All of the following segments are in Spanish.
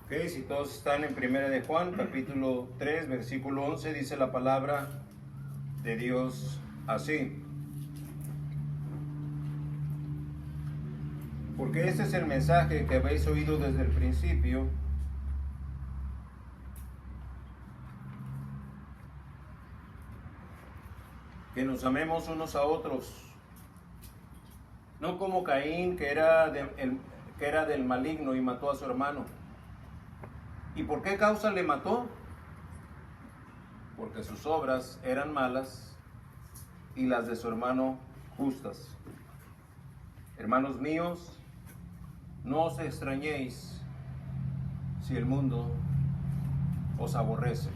Ok, si todos están en Primera de Juan, capítulo 3, versículo 11, dice la palabra de Dios así. Porque este es el mensaje que habéis oído desde el principio, que nos amemos unos a otros, no como Caín, que era del maligno y mató a su hermano. ¿Y por qué causa le mató? Porque sus obras eran malas y las de su hermano justas. Hermanos míos, no os extrañéis si el mundo os aborrece.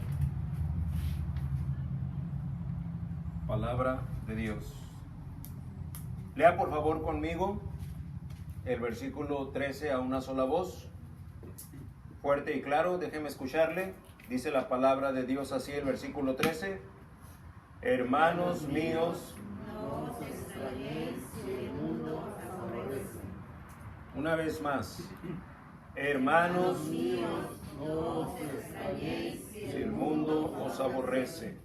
Palabra de Dios. Lea por favor conmigo el versículo 13 a una sola voz. Fuerte y claro, déjeme escucharle. Dice la palabra de Dios así, el versículo 13. Hermanos míos, no os extrañéis si el mundo os aborrece. Una vez más. Hermanos míos, no os extrañéis si el mundo os aborrece.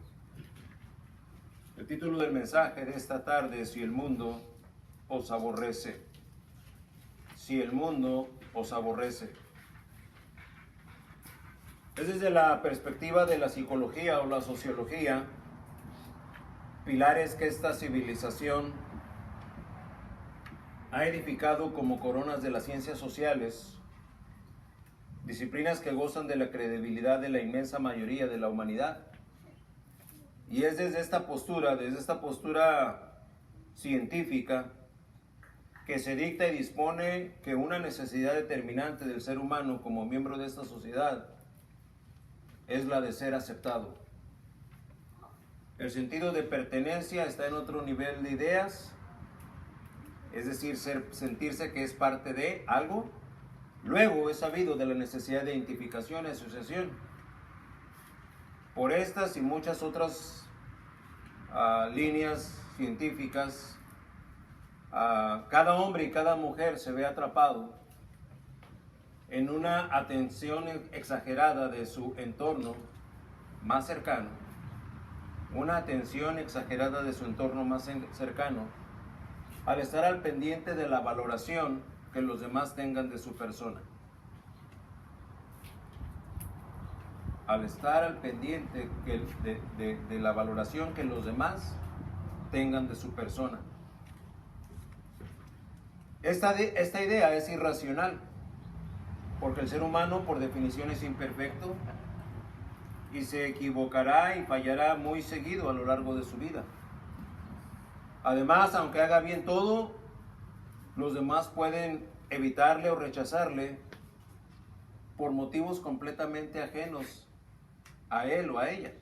El título del mensaje de esta tarde es: si el mundo os aborrece. Si el mundo os aborrece. Es desde la perspectiva de la psicología o la sociología, pilares que esta civilización ha edificado como coronas de las ciencias sociales, disciplinas que gozan de la credibilidad de la inmensa mayoría de la humanidad. Y es desde esta postura científica, que se dicta y dispone que una necesidad determinante del ser humano como miembro de esta sociedad es la de ser aceptado. El sentido de pertenencia está en otro nivel de ideas, es decir, sentirse que es parte de algo. Luego es sabido de la necesidad de identificación y asociación. Por estas y muchas otras líneas científicas, cada hombre y cada mujer se ve atrapado en una atención exagerada de su entorno más cercano, al estar al pendiente de la valoración que los demás tengan de su persona. Al estar al pendiente de la valoración que los demás tengan de su persona. Esta idea es irracional, porque el ser humano por definición es imperfecto y se equivocará y fallará muy seguido a lo largo de su vida. Además, aunque haga bien todo, los demás pueden evitarle o rechazarle por motivos completamente ajenos a él o a ella.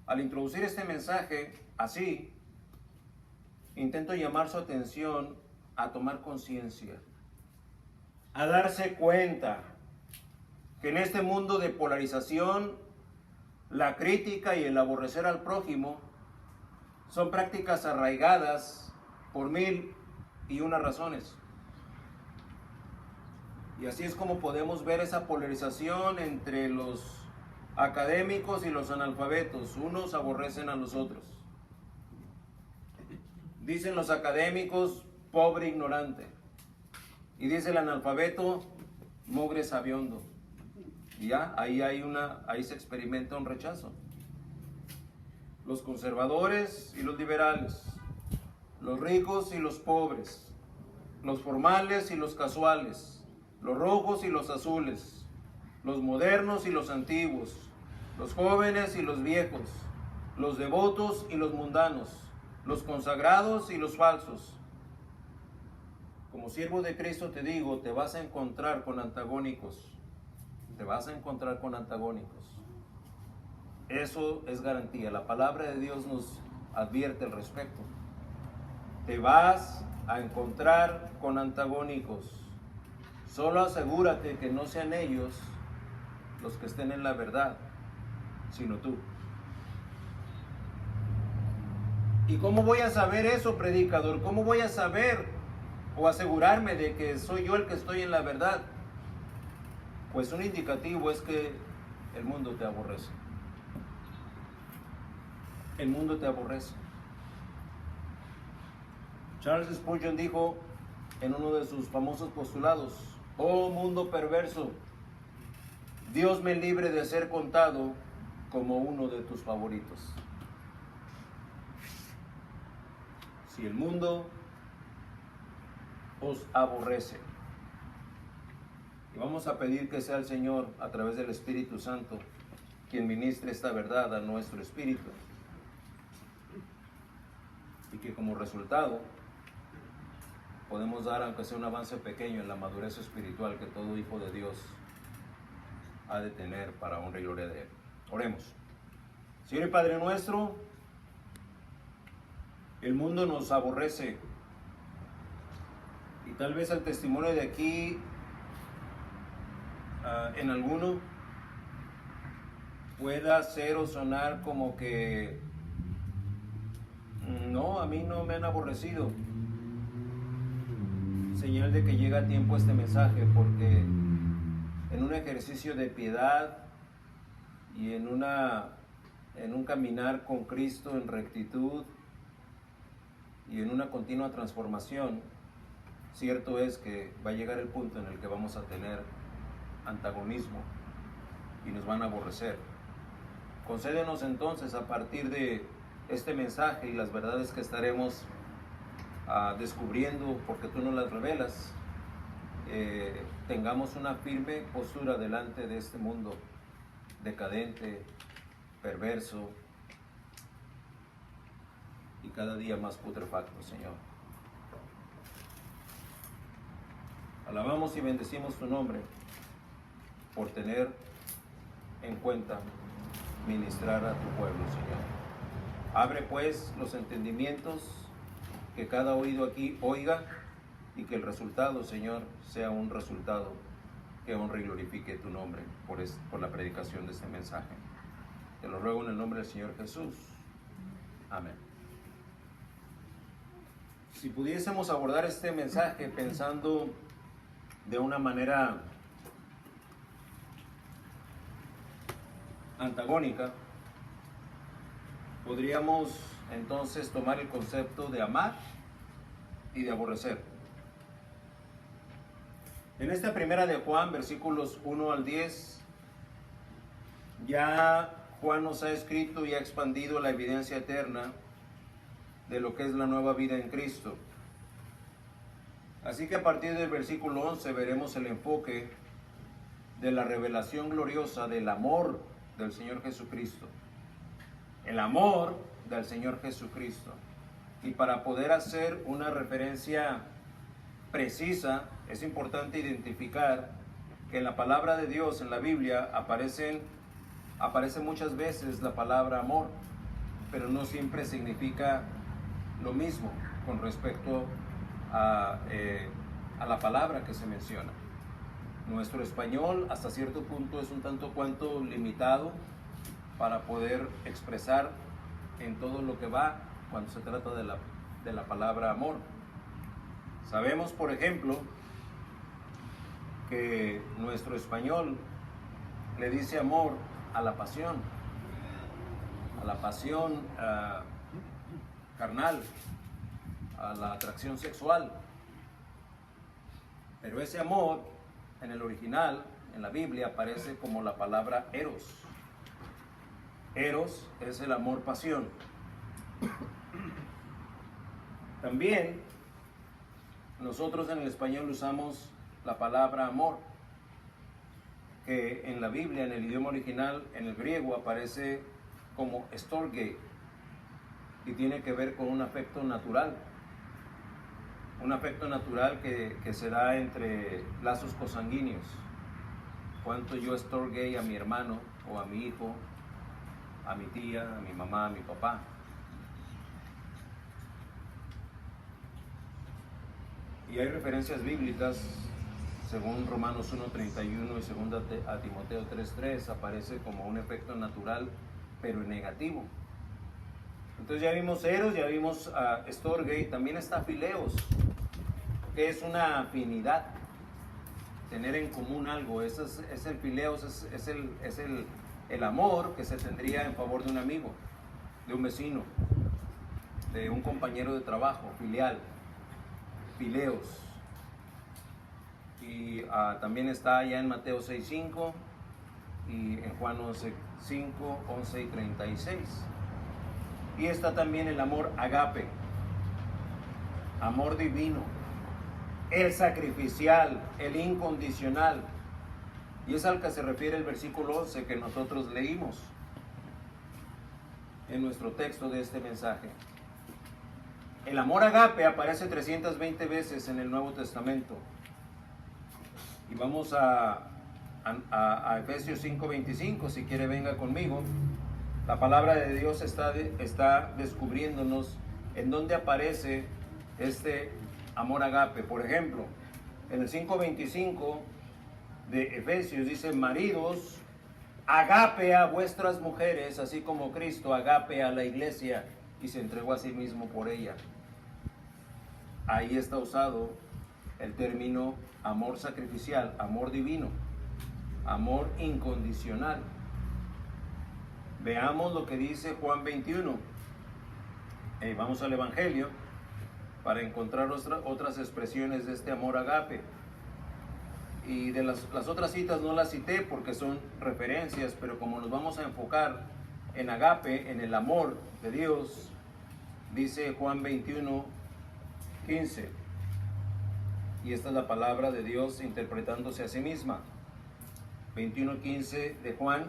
Al introducir este mensaje así, intento llamar su atención a tomar conciencia, a darse cuenta que en este mundo de polarización, la crítica y el aborrecer al prójimo son prácticas arraigadas por 1001 razones. Y así es como podemos ver esa polarización entre los académicos y los analfabetos. Unos aborrecen a los otros. Dicen los académicos, pobre ignorante. Y dice el analfabeto, mugre sabiondo. Y ya, ahí se experimenta un rechazo. Los conservadores y los liberales, los ricos y los pobres, los formales y los casuales, los rojos y los azules, los modernos y los antiguos, los jóvenes y los viejos, los devotos y los mundanos, los consagrados y los falsos. Como siervo de Cristo te digo, te vas a encontrar con antagónicos. Te vas a encontrar con antagónicos. Eso es garantía. La palabra de Dios nos advierte al respecto. Te vas a encontrar con antagónicos. Solo asegúrate que no sean ellos los que estén en la verdad, sino tú. ¿Y cómo voy a saber eso, predicador? ¿Cómo voy a saber o asegurarme de que soy yo el que estoy en la verdad? Pues un indicativo es que el mundo te aborrece. El mundo te aborrece. Charles Spurgeon dijo en uno de sus famosos postulados: oh mundo perverso, Dios me libre de ser contado como uno de tus favoritos. Si el mundo os aborrece, y vamos a pedir que sea el Señor, a través del Espíritu Santo, quien ministre esta verdad a nuestro espíritu, y que como resultado podemos dar, aunque sea un avance pequeño, en la madurez espiritual que todo hijo de Dios ha de tener para honra y gloria de Él. Oremos. Señor y Padre nuestro, el mundo nos aborrece, y tal vez el testimonio de aquí en alguno pueda ser o sonar como que no, a mí no me han aborrecido. Señal de que llega a tiempo este mensaje, porque en un ejercicio de piedad y en un caminar con Cristo en rectitud y en una continua transformación, cierto es que va a llegar el punto en el que vamos a tener antagonismo y nos van a aborrecer. Concédenos entonces, a partir de este mensaje y las verdades que estaremos descubriendo, porque tú nos las revelas, tengamos una firme postura delante de este mundo decadente, perverso y cada día más putrefacto, Señor. Alabamos y bendecimos tu nombre por tener en cuenta ministrar a tu pueblo, Señor. Abre pues los entendimientos, que cada oído aquí oiga, y que el resultado, Señor, sea un resultado que honre y glorifique tu nombre por la predicación de este mensaje. Te lo ruego en el nombre del Señor Jesús. Amén. Si pudiésemos abordar este mensaje pensando de una manera antagónica, podríamos entonces tomar el concepto de amar y de aborrecer. En esta primera de Juan, versículos 1 al 10, ya Juan nos ha escrito y ha expandido la evidencia eterna de lo que es la nueva vida en Cristo. Así que a partir del versículo 11 veremos el enfoque de la revelación gloriosa del amor del Señor Jesucristo. El amor del Señor Jesucristo. Y para poder hacer una referencia precisa, es importante identificar que en la palabra de Dios, en la Biblia, aparece muchas veces la palabra amor, pero no siempre significa lo mismo con respecto a la palabra que se menciona. Nuestro español hasta cierto punto es un tanto cuanto limitado para poder expresar en todo lo que va cuando se trata de la palabra amor. Sabemos, por ejemplo, que nuestro español le dice amor a la pasión carnal, a la atracción sexual. Pero ese amor, en el original, en la Biblia, aparece como la palabra eros. Eros es el amor-pasión. También nosotros en el español usamos la palabra amor, que en la Biblia, en el idioma original, en el griego, aparece como storge, y tiene que ver con un afecto natural. Un afecto natural que se da entre lazos consanguíneos. Cuánto yo storge a mi hermano o a mi hijo, a mi tía, a mi mamá, a mi papá. Y hay referencias bíblicas, según Romanos 1:31 y 2 a Timoteo 3:3, aparece como un efecto natural, pero negativo. Entonces ya vimos eros, ya vimos storge, y también está fileos, que es una afinidad. tener en común algo. Ese es el fileos, es el amor que se tendría en favor de un amigo, de un vecino, de un compañero de trabajo, filial, fileos. Y también está allá en Mateo 6:5 y en Juan 11:5, 11 y 36. Y está también el amor agape, amor divino, el sacrificial, el incondicional. Y es al que se refiere el versículo 11 que nosotros leímos en nuestro texto de este mensaje. El amor agape aparece 320 veces en el Nuevo Testamento. Y vamos a Efesios 5:25, si quiere venga conmigo. La palabra de Dios está descubriéndonos en dónde aparece este amor agape. Por ejemplo, en el 5:25 de Efesios dice: maridos, agape a vuestras mujeres, así como Cristo agape a la iglesia y se entregó a sí mismo por ella. Ahí está usado el término amor sacrificial, amor divino, amor incondicional. Veamos lo que dice Juan 21. Vamos al Evangelio para encontrar otras expresiones de este amor agape. Y de las otras citas no las cité porque son referencias, pero como nos vamos a enfocar en agape, en el amor de Dios, dice Juan 21:15. Y esta es la palabra de Dios interpretándose a sí misma. 21:15 de Juan.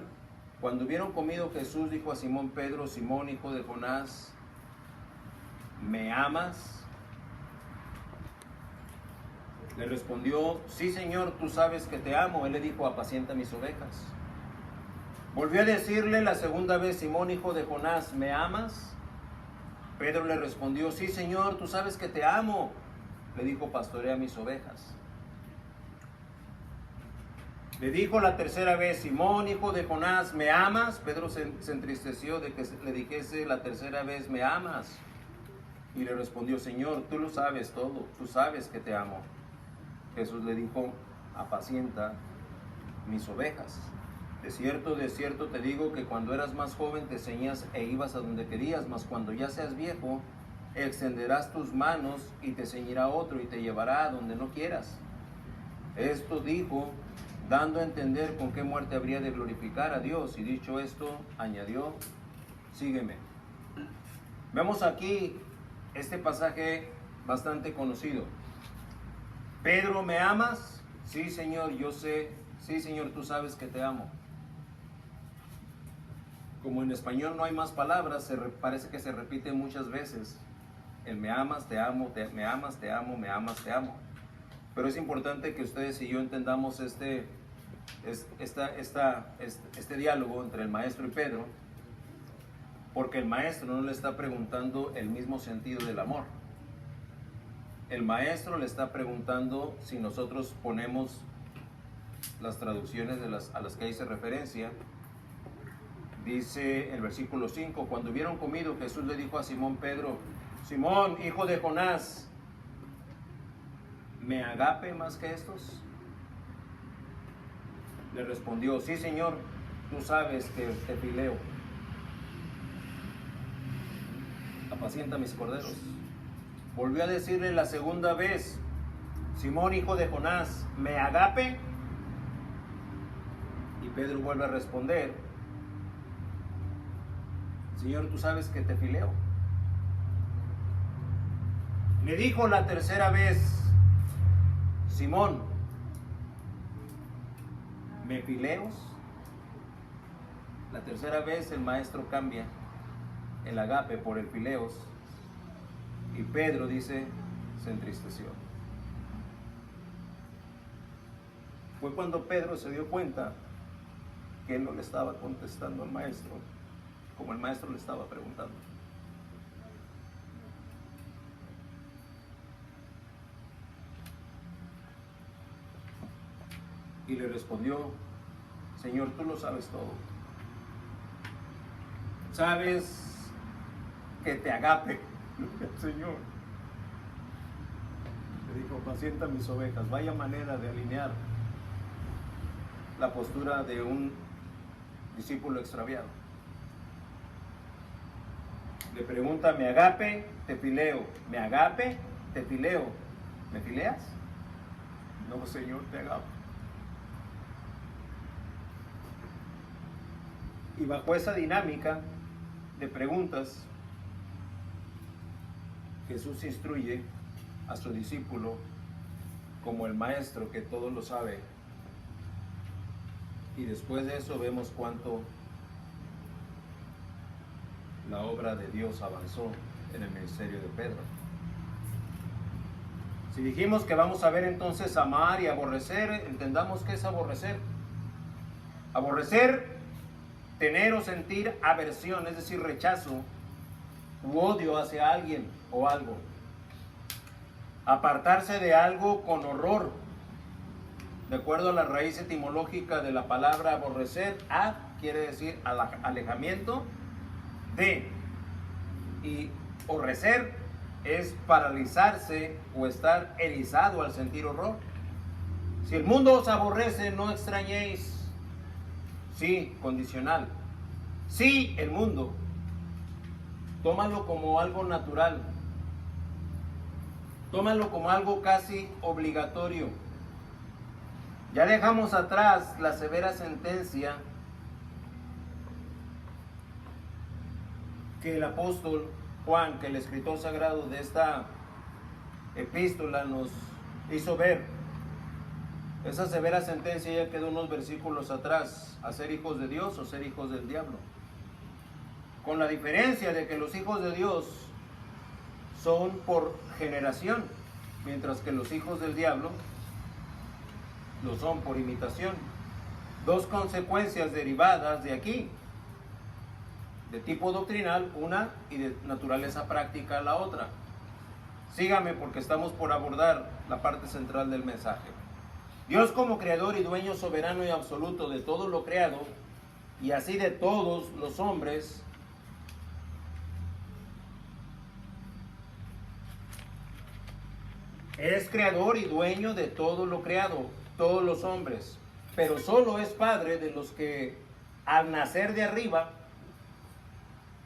Cuando hubieron comido, Jesús dijo a Simón Pedro: Simón, hijo de Jonás, ¿me amas? Le respondió: sí, Señor, tú sabes que te amo. Él le dijo: apacienta mis ovejas. Volvió a decirle la segunda vez: Simón, hijo de Jonás, ¿me amas? Pedro le respondió: sí, Señor, tú sabes que te amo. Le dijo: pastorea mis ovejas. Le dijo la tercera vez: Simón, hijo de Jonás, ¿me amas? Pedro se entristeció de que le dijese la tercera vez: ¿me amas? Y le respondió: Señor, tú lo sabes todo, tú sabes que te amo. Jesús le dijo: apacienta mis ovejas. De cierto te digo que cuando eras más joven te ceñías e ibas a donde querías, mas cuando ya seas viejo, extenderás tus manos y te ceñirá otro y te llevará a donde no quieras. Esto dijo, dando a entender con qué muerte habría de glorificar a Dios. Y dicho esto, añadió: sígueme. Vemos aquí este pasaje bastante conocido. Pedro, ¿me amas? Sí, Señor, yo sé. Sí, Señor, tú sabes que te amo. Como en español no hay más palabras, parece que se repite muchas veces. El me amas, te amo, me amas, te amo, me amas, te amo. Pero es importante que ustedes y yo entendamos este diálogo entre el maestro y Pedro, porque el maestro no le está preguntando el mismo sentido del amor. El maestro le está preguntando si nosotros ponemos las traducciones a las que hice referencia. Dice el versículo 5: cuando hubieron comido, Jesús le dijo a Simón Pedro: Simón, hijo de Jonás, ¿me agape más que estos? Le respondió: sí, Señor, tú sabes que te fileo. Apacienta mis corderos. Volvió a decirle la segunda vez: Simón, hijo de Jonás, ¿me agape? Y Pedro vuelve a responder: Señor, tú sabes que te fileo. Le dijo la tercera vez: Simón, ¿me fileos? La tercera vez el maestro cambia el agape por el fileos. Y Pedro, dice, se entristeció. Fue cuando Pedro se dio cuenta que él no le estaba contestando al maestro como el maestro le estaba preguntando. Y le respondió: Señor, tú lo sabes todo. Sabes que te agape. Señor. Le dijo: apacienta mis ovejas. Vaya manera de alinear la postura de un discípulo extraviado. Le pregunta, me agape, te fileo. Me agape, te fileo. ¿Me fileas? No, Señor, te agapo. Y bajo esa dinámica de preguntas, Jesús instruye a su discípulo como el maestro que todo lo sabe. Y después de eso vemos cuánto la obra de Dios avanzó en el ministerio de Pedro. Si dijimos que vamos a ver entonces amar y aborrecer, entendamos qué es aborrecer. Aborrecer, tener o sentir aversión, es decir, rechazo u odio hacia alguien o algo. Apartarse de algo con horror. De acuerdo a la raíz etimológica de la palabra aborrecer, ab quiere decir alejamiento de, y aborrecer es paralizarse o estar erizado al sentir horror. Si el mundo os aborrece, no extrañéis. Sí, condicional. Sí, el mundo. Tómalo como algo natural. Tómalo como algo casi obligatorio. Ya dejamos atrás la severa sentencia que el apóstol Juan, que el escritor sagrado de esta epístola nos hizo ver. Esa severa sentencia ya quedó unos versículos atrás, a ser hijos de Dios o ser hijos del diablo. Con la diferencia de que los hijos de Dios son por generación, mientras que los hijos del diablo lo son por imitación. Dos consecuencias derivadas de aquí, de tipo doctrinal una y de naturaleza práctica la otra. Sígame porque estamos por abordar la parte central del mensaje. Dios como creador y dueño soberano y absoluto de todo lo creado, y así de todos los hombres, es creador y dueño de todo lo creado, todos los hombres, pero solo es padre de los que al nacer de arriba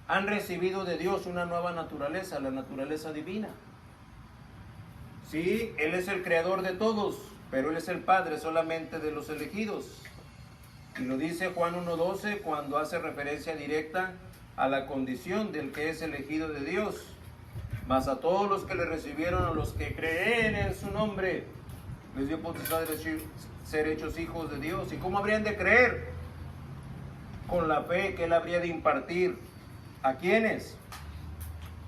han recibido de Dios una nueva naturaleza, la naturaleza divina. Sí, Él es el creador de todos, pero Él es el Padre solamente de los elegidos. Y lo dice Juan 1:12 cuando hace referencia directa a la condición del que es elegido de Dios. Mas a todos los que le recibieron, a los que creen en su nombre, les dio potestad de ser hechos hijos de Dios. ¿Y cómo habrían de creer? Con la fe que Él habría de impartir. ¿A quiénes?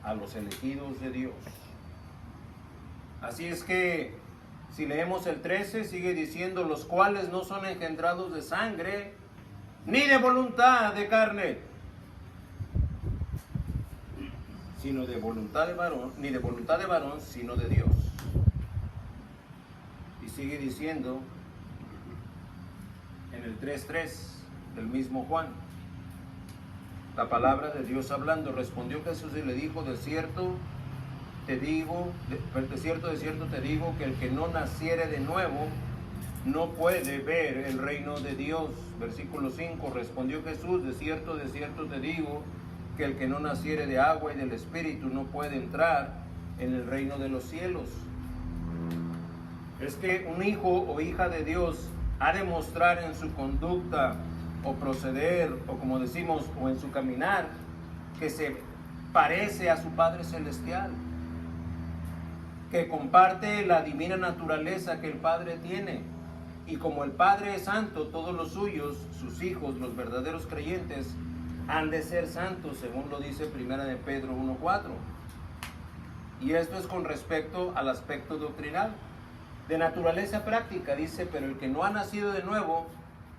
A los elegidos de Dios. Así es que, si leemos el 13, sigue diciendo, los cuales no son engendrados de sangre, ni de voluntad de carne, sino de voluntad de varón, ni de voluntad de varón, sino de Dios. Y sigue diciendo, en el 3:3 del mismo Juan, la palabra de Dios hablando, respondió Jesús y le dijo, de cierto te digo, de cierto te digo, que el que no naciere de nuevo no puede ver el reino de Dios. Versículo 5, respondió Jesús, de cierto te digo, que el que no naciere de agua y del Espíritu no puede entrar en el reino de los cielos. Es que un hijo o hija de Dios ha de mostrar en su conducta o proceder, o como decimos, o en su caminar, que se parece a su Padre Celestial, que comparte la divina naturaleza que el Padre tiene. Y como el Padre es santo, todos los suyos, sus hijos, los verdaderos creyentes, han de ser santos, según lo dice 1 de Pedro 1:4. Y esto es con respecto al aspecto doctrinal. De naturaleza práctica, dice, pero el que no ha nacido de nuevo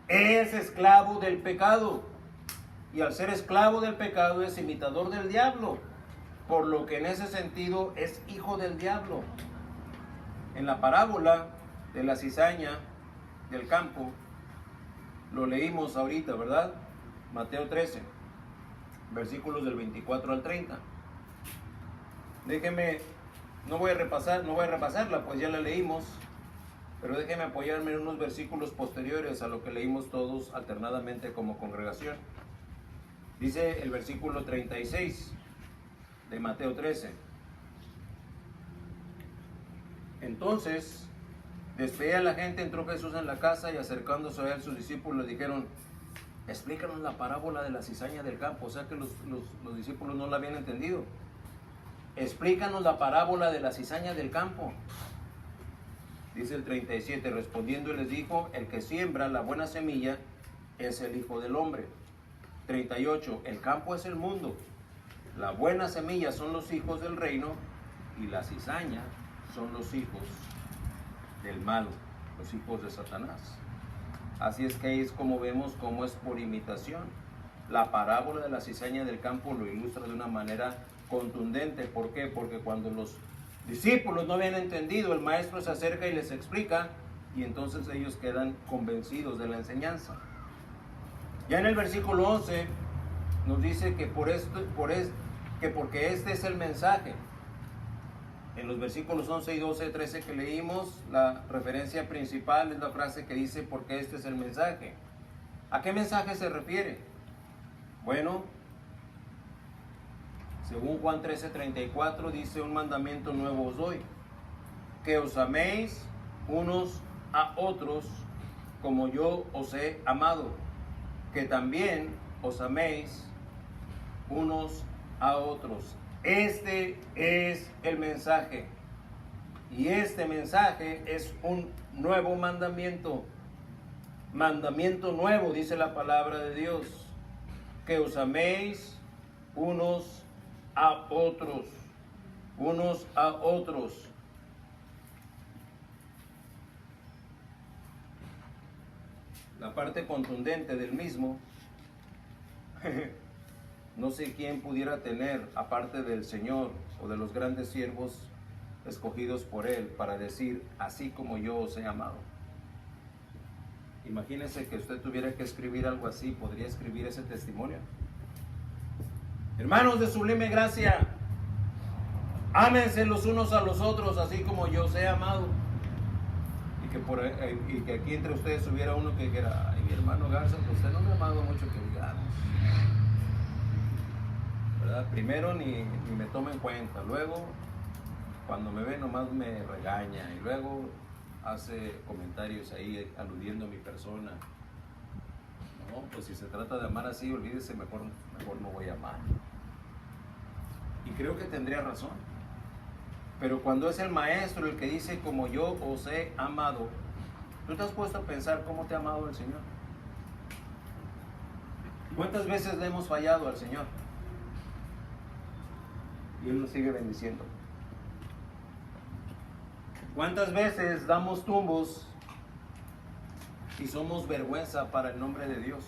es esclavo del pecado. Y al ser esclavo del pecado es imitador del diablo, por lo que en ese sentido es hijo del diablo. En la parábola de la cizaña del campo, lo leímos ahorita, ¿verdad? Mateo 13, versículos del 24 al 30. Déjenme, no voy a repasarla, pues ya la leímos, Pero déjenme apoyarme en unos versículos posteriores a lo que leímos todos alternadamente como congregación. Dice el versículo 36 de Mateo 13. Entonces, despedida la gente, entró Jesús en la casa y acercándose a él sus discípulos le dijeron: explícanos la parábola de la cizaña del campo. O sea que los discípulos no la habían entendido. Explícanos la parábola de la cizaña del campo. Dice el 37, respondiendo les dijo: el que siembra la buena semilla es el Hijo del Hombre. 38, el campo es el mundo, la buena semilla son los hijos del reino y la cizaña son los hijos del mal, los hijos de Satanás. Así es que ahí es como vemos cómo es por imitación. La parábola de la cizaña del campo lo ilustra de una manera contundente. ¿Por qué? Porque cuando los discípulos no habían entendido, el maestro se acerca y les explica, y entonces ellos quedan convencidos de la enseñanza. Ya en el versículo 11 nos dice que porque este es el mensaje. En los versículos 11 y 12, 13 que leímos, la referencia principal es la frase que dice: porque este es el mensaje. ¿A qué mensaje se refiere? Bueno, según Juan 13:34 dice: un mandamiento nuevo os doy, que os améis unos a otros como yo os he amado, que también os améis unos a otros. Este es el mensaje, y este mensaje es un nuevo mandamiento. Mandamiento nuevo, dice la palabra de Dios, que os améis unos a otros, unos a otros. La parte contundente del mismo, no sé quién pudiera tener, aparte del Señor o de los grandes siervos escogidos por Él, para decir: así como yo os he amado. Imagínese que usted tuviera que escribir algo así. ¿Podría escribir ese testimonio? Hermanos de sublime gracia, ámense los unos a los otros, así como yo os he amado. Y que aquí entre ustedes hubiera uno que dijera: ay, mi hermano Garza, pues usted no me ha amado mucho, que digamos, ¿verdad? Primero ni me toma en cuenta, luego cuando me ve nomás me regaña, y luego hace comentarios ahí aludiendo a mi persona. No, pues si se trata de amar así, olvídese, mejor no voy a amar. Y creo que tendría razón. Pero cuando es el maestro el que dice: como yo os he amado, ¿tú te has puesto a pensar cómo te ha amado el Señor? ¿Cuántas veces le hemos fallado al Señor? Y Él nos sigue bendiciendo. ¿Cuántas veces damos tumbos y somos vergüenza para el nombre de Dios?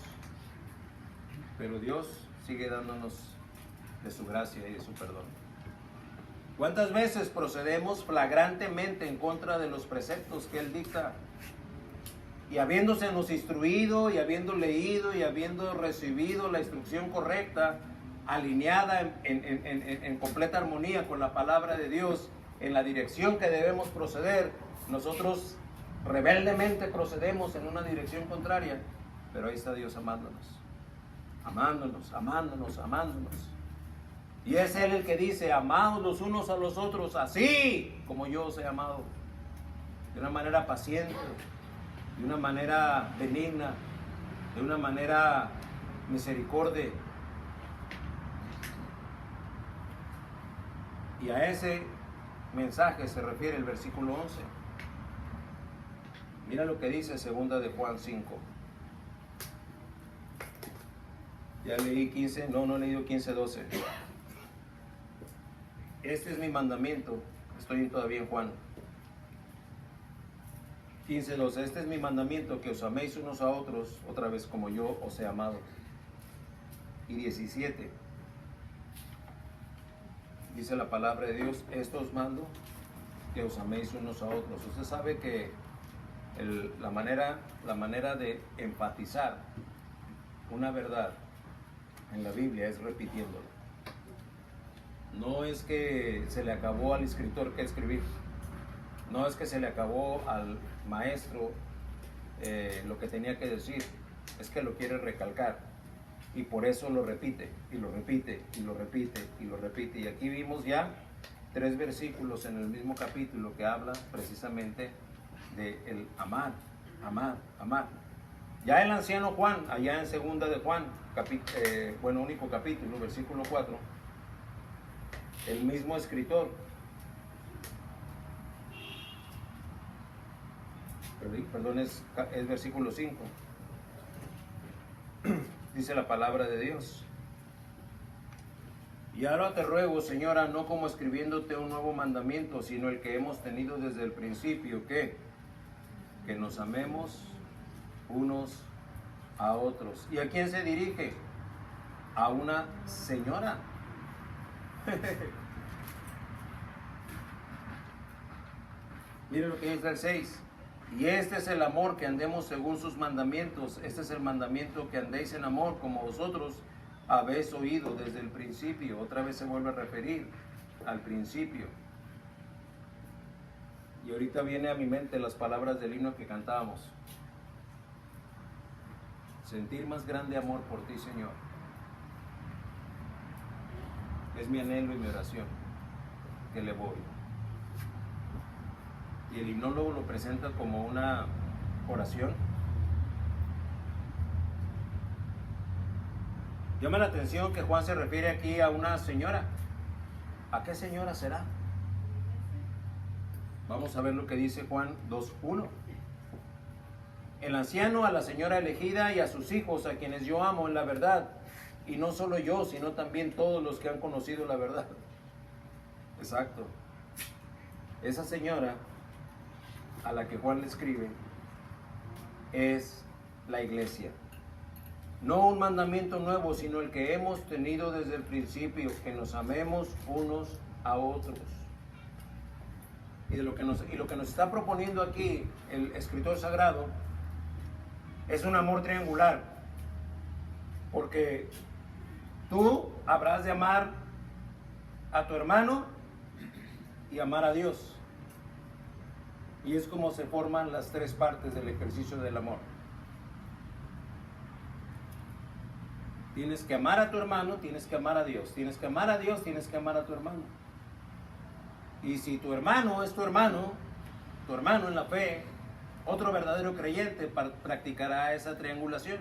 Pero Dios sigue dándonos de su gracia y de su perdón. ¿Cuántas veces procedemos flagrantemente en contra de los preceptos que Él dicta? Y habiéndosenos instruido, y habiendo leído, y habiendo recibido la instrucción correcta, alineada en completa armonía con la palabra de Dios, en la dirección que debemos proceder, nosotros rebeldemente procedemos en una dirección contraria. Pero ahí está Dios amándonos, amándonos, amándonos, amándonos. Y es Él el que dice: amaos los unos a los otros, así como yo os he amado. De una manera paciente, de una manera benigna, de una manera misericordia. Y a ese mensaje se refiere el versículo 11. Mira lo que dice segunda de Juan 5. Ya leí 15, no he leído 15, 12. Este es mi mandamiento. Estoy todavía en Juan 15, 12. Este es mi mandamiento, que os améis unos a otros, otra vez como yo os he amado. Y 17. Dice la palabra de Dios: esto os mando, que os améis unos a otros. Usted sabe que la manera de enfatizar una verdad en la Biblia es repitiéndola. No es que se le acabó al escritor que escribir. No es que se le acabó al maestro lo que tenía que decir, es que lo quiere recalcar y por eso lo repite y lo repite y lo repite y lo repite. Y aquí vimos ya 3 versículos en el mismo capítulo que habla precisamente de el amar, amar, amar. Ya el anciano Juan, allá en segunda de Juan, único capítulo, versículo 4, el mismo escritor, perdón, es versículo 5, dice la palabra de Dios: y ahora te ruego, Señora, no como escribiéndote un nuevo mandamiento, sino el que hemos tenido desde el principio, que nos amemos unos a otros. ¿Y a quién se dirige? A una señora. Miren lo que dice el 6. Y este es el amor, que andemos según sus mandamientos. Este es el mandamiento, que andéis en amor como vosotros habéis oído desde el principio. Otra vez se vuelve a referir al principio. Y ahorita viene a mi mente las palabras del himno que cantábamos. Sentir más grande amor por ti, Señor. Es mi anhelo y mi oración que le voy. Y el himnólogo lo presenta como una oración. Llama la atención que Juan se refiere aquí a una señora. ¿A qué señora será? Vamos a ver lo que dice Juan 2:1. El anciano a la señora elegida y a sus hijos, a quienes yo amo en la verdad, y no solo yo, sino también todos los que han conocido la verdad. Exacto. Esa señora a la que Juan le escribe es la iglesia. No un mandamiento nuevo, sino el que hemos tenido desde el principio, que nos amemos unos a otros. Y lo que nos está proponiendo aquí el escritor sagrado es un amor triangular, porque tú habrás de amar a tu hermano y amar a Dios. Y es como se forman las 3 partes del ejercicio del amor. Tienes que amar a tu hermano, tienes que amar a Dios. Tienes que amar a Dios, tienes que amar a tu hermano. Y si tu hermano es tu hermano en la fe, otro verdadero creyente practicará esa triangulación.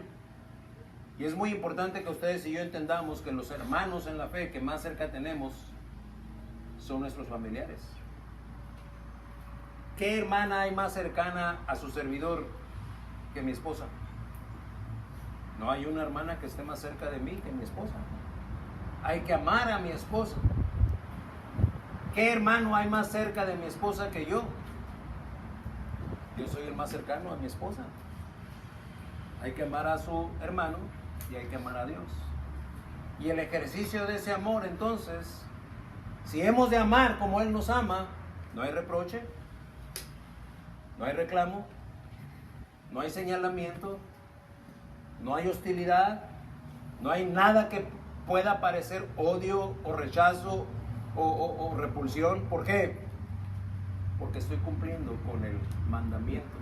Y es muy importante que ustedes y yo entendamos que los hermanos en la fe que más cerca tenemos son nuestros familiares. ¿Qué hermana hay más cercana a su servidor que mi esposa? No hay una hermana que esté más cerca de mí que mi esposa. Hay que amar a mi esposa. ¿Qué hermano hay más cerca de mi esposa que yo? Yo soy el más cercano a mi esposa. Hay que amar a su hermano y hay que amar a Dios. Y el ejercicio de ese amor, entonces, si hemos de amar como Él nos ama, no hay reproche, no hay reclamo, no hay señalamiento, no hay hostilidad, no hay nada que pueda parecer odio o rechazo o repulsión. ¿Por qué? Porque estoy cumpliendo con el mandamiento.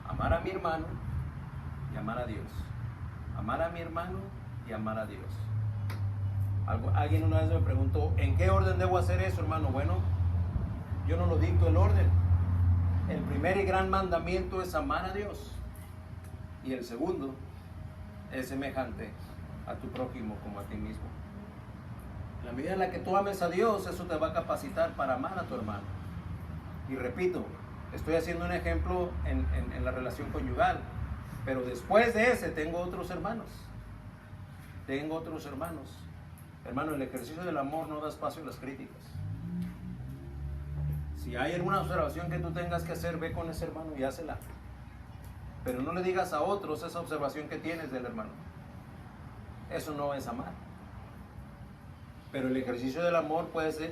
Amar a mi hermano y amar a Dios. Amar a mi hermano y amar a Dios. Alguien una vez me preguntó, ¿en qué orden debo hacer eso, hermano? Bueno, yo no lo dicto el orden. El primer y gran mandamiento es amar a Dios. Y el segundo es semejante a tu prójimo como a ti mismo. En la medida en la que tú ames a Dios, eso te va a capacitar para amar a tu hermano. Y repito, estoy haciendo un ejemplo en la relación conyugal, pero después de ese tengo otros hermanos. Tengo otros hermanos. Hermano, el ejercicio del amor no da espacio a las críticas. Si hay alguna observación que tú tengas que hacer, ve con ese hermano y hácela. Pero no le digas a otros esa observación que tienes del hermano. Eso no es amar. Pero el ejercicio del amor puede ser,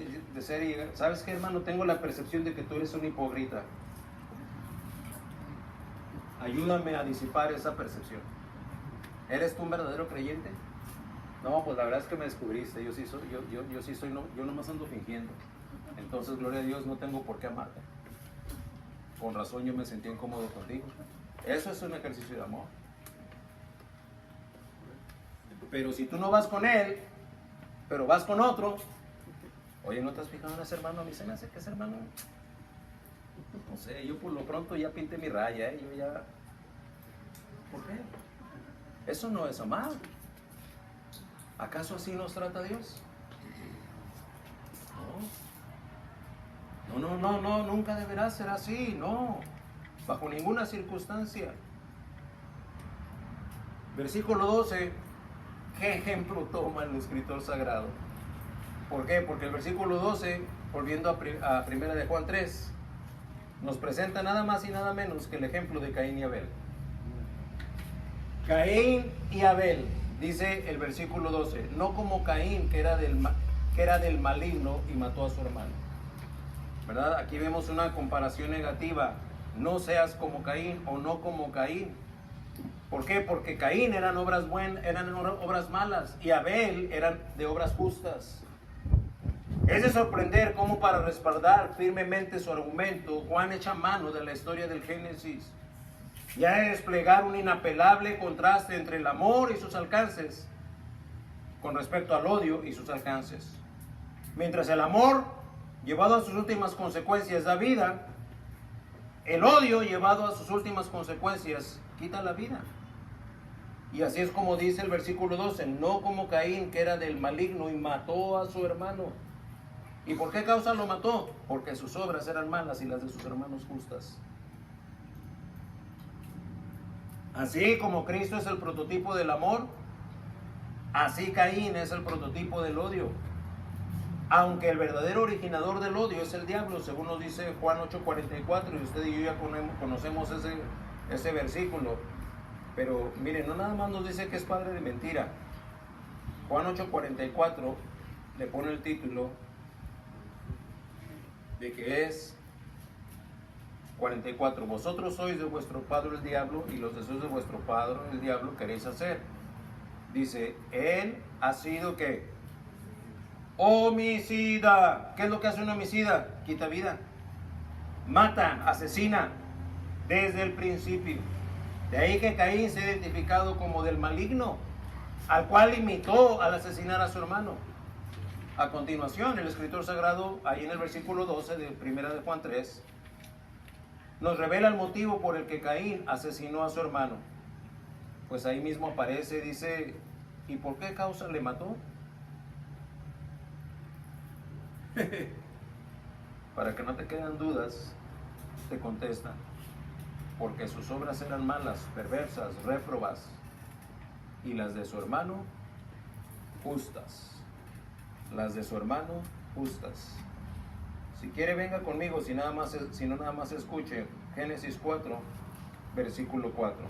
¿sabes qué, hermano? Tengo la percepción de que tú eres un hipócrita. Ayúdame a disipar esa percepción. ¿Eres tú un verdadero creyente? No, pues la verdad es que me descubriste. Yo sí soy, yo nomás ando fingiendo. Entonces, gloria a Dios, no tengo por qué amarte. con razón yo me sentí incómodo contigo. Eso es un ejercicio de amor. Pero si tú no vas con él, pero vas con otro, oye, ¿no te has fijado en ese hermano? A mí se me hace que ese hermano, no sé, yo por lo pronto ya pinté mi raya, yo ya... ¿Por qué? Eso no es amar. ¿Acaso así nos trata Dios? No, nunca deberá ser así, no, bajo ninguna circunstancia. Versículo 12, ¿qué ejemplo toma el escritor sagrado? ¿Por qué? Porque el versículo 12, volviendo a primera de Juan 3, nos presenta nada más y nada menos que el ejemplo de Caín y Abel. Caín y Abel, dice el versículo 12, no como Caín, que era del maligno y mató a su hermano. ¿Verdad? Aquí vemos una comparación negativa. No seas como Caín o no como Caín. ¿Por qué? Porque Caín eran obras malas y Abel eran de obras justas. Es de sorprender cómo, para respaldar firmemente su argumento, Juan echa mano de la historia del Génesis y ha de desplegar un inapelable contraste entre el amor y sus alcances con respecto al odio y sus alcances. Mientras el amor, llevado a sus últimas consecuencias, da vida, el odio, llevado a sus últimas consecuencias, quita la vida. Y así es como dice el versículo 12, no como Caín, que era del maligno y mató a su hermano. ¿Y por qué causa lo mató? Porque sus obras eran malas y las de sus hermanos justas. Así como Cristo es el prototipo del amor, así Caín es el prototipo del odio. Aunque el verdadero originador del odio es el diablo, según nos dice Juan 8:44, y usted y yo ya conocemos ese versículo. Pero miren, no nada más nos dice que es padre de mentira. Juan 8:44 le pone el título de que es 44. Vosotros sois de vuestro padre el diablo, y los deseos de vuestro padre el diablo queréis hacer. Dice, él ha sido ¿qué? Homicida. ¿Qué es lo que hace un homicida? Quita vida, mata, asesina desde el principio. De ahí que Caín se ha identificado como del maligno, al cual imitó al asesinar a su hermano. A continuación, el escritor sagrado, ahí en el versículo 12 de primera de Juan 3, nos revela el motivo por el que Caín asesinó a su hermano. Pues ahí mismo aparece, dice, ¿y por qué causa le mató? Para que no te queden dudas, te contesta, porque sus obras eran malas, perversas, réprobas, y las de su hermano, justas. Las de su hermano, justas. Si quiere, venga conmigo, si no nada más escuche Génesis 4, versículo 4.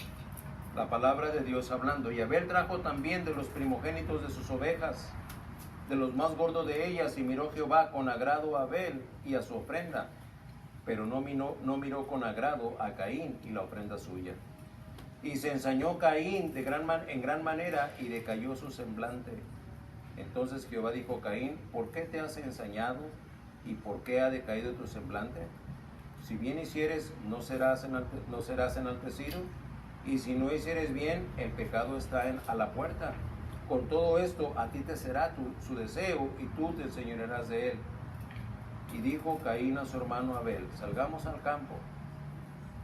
La palabra de Dios hablando. Y Abel trajo también de los primogénitos de sus ovejas, de los más gordos de ellas, y miró Jehová con agrado a Abel y a su ofrenda, pero no miró con agrado a Caín y la ofrenda suya. Y se ensañó Caín en gran manera, y decayó su semblante. Entonces Jehová dijo a Caín, ¿por qué te has ensañado? ¿Y por qué ha decaído tu semblante? Si bien hicieres, no serás enaltecido, y si no hicieres bien, el pecado está a la puerta. Con todo esto, a ti te será su deseo, y tú te enseñorearás de él. Y dijo Caín a su hermano Abel, salgamos al campo.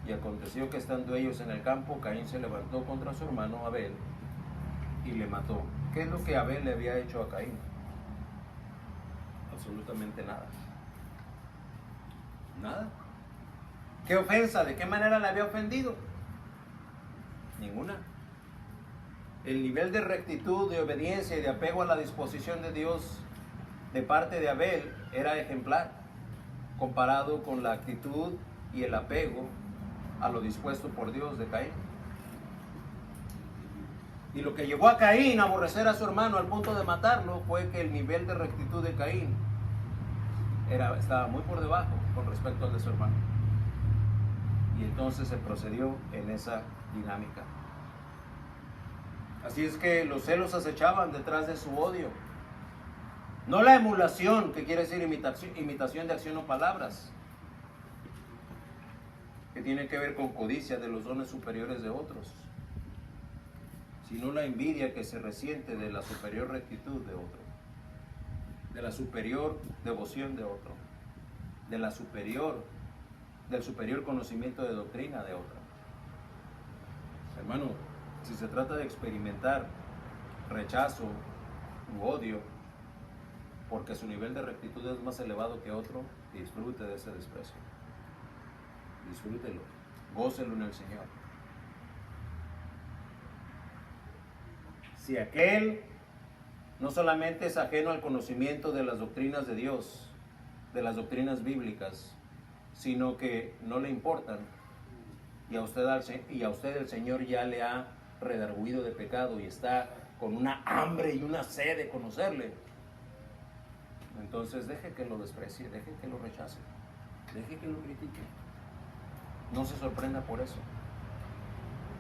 Y aconteció que estando ellos en el campo, Caín se levantó contra su hermano Abel y le mató. ¿Qué es lo que Abel le había hecho a Caín? Absolutamente nada. Nada. ¿Qué ofensa? ¿De qué manera le había ofendido? Ninguna. El nivel de rectitud, de obediencia y de apego a la disposición de Dios de parte de Abel era ejemplar, comparado con la actitud y el apego a lo dispuesto por Dios de Caín. Y lo que llevó a Caín a aborrecer a su hermano al punto de matarlo fue que el nivel de rectitud de Caín estaba muy por debajo con respecto al de su hermano. Y entonces se procedió en esa dinámica. Así es que los celos acechaban detrás de su odio. No la emulación, que quiere decir imitación de acción o palabras, que tiene que ver con codicia de los dones superiores de otros, sino la envidia que se resiente de la superior rectitud de otro, de la superior devoción de otro, del superior conocimiento de doctrina de otro. Hermano, si se trata de experimentar rechazo u odio, porque su nivel de rectitud es más elevado que otro, disfrute de ese desprecio. Disfrútelo, gócelo en el Señor. Si aquel no solamente es ajeno al conocimiento de las doctrinas de Dios, de las doctrinas bíblicas, sino que no le importan, y a usted el Señor ya le ha redarguido de pecado y está con una hambre y una sed de conocerle, entonces deje que lo desprecie, deje que lo rechace, deje que lo critique. No se sorprenda por eso.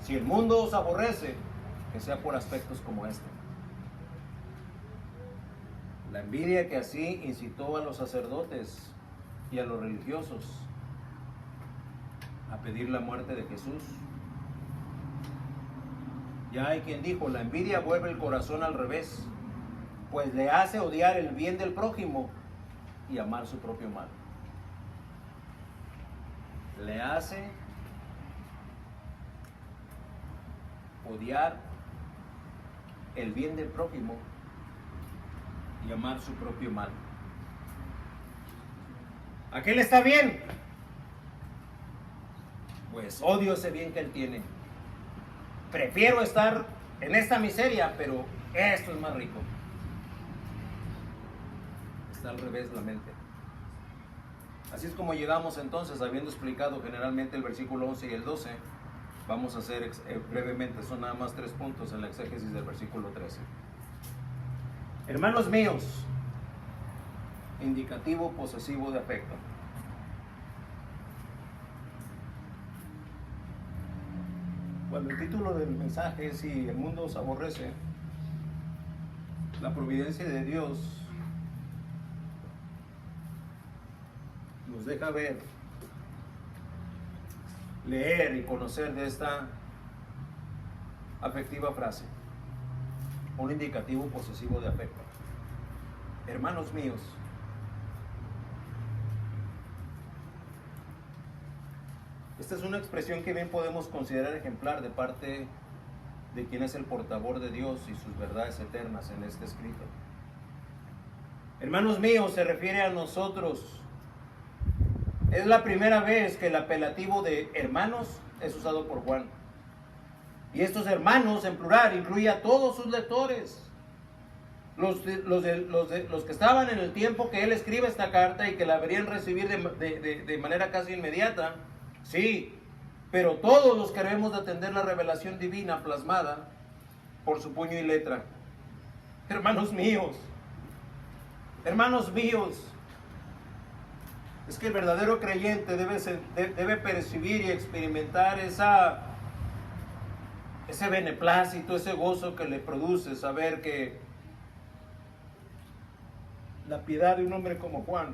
Si el mundo os aborrece, que sea por aspectos como este. La envidia que así incitó a los sacerdotes y a los religiosos a pedir la muerte de Jesús. Ya hay quien dijo, la envidia vuelve el corazón al revés, pues le hace odiar el bien del prójimo y amar su propio mal. Le hace odiar el bien del prójimo y amar su propio mal. ¿Aquel está bien? Pues odio ese bien que él tiene. Prefiero estar en esta miseria, pero esto es más rico. Está al revés la mente. Así es como llegamos entonces, habiendo explicado generalmente el versículo 11 y el 12, vamos a hacer brevemente, son nada más 3 puntos en la exégesis del versículo 13. Hermanos míos, indicativo posesivo de afecto. Cuando el título del mensaje es Si el mundo os aborrece, la providencia de Dios nos deja ver, leer y conocer de esta afectiva frase, un indicativo posesivo de afecto. Hermanos míos, esta es una expresión que bien podemos considerar ejemplar de parte de quien es el portavoz de Dios y sus verdades eternas en este escrito. Hermanos míos se refiere a nosotros. Es la primera vez que el apelativo de hermanos es usado por Juan. Y estos hermanos en plural incluye a todos sus lectores. Los que estaban en el tiempo que él escribe esta carta y que la deberían recibir de manera casi inmediata. Sí, pero todos los que debemos de atender la revelación divina plasmada por su puño y letra. Hermanos míos, es que el verdadero creyente debe percibir y experimentar ese beneplácito, ese gozo que le produce saber que la piedad de un hombre como Juan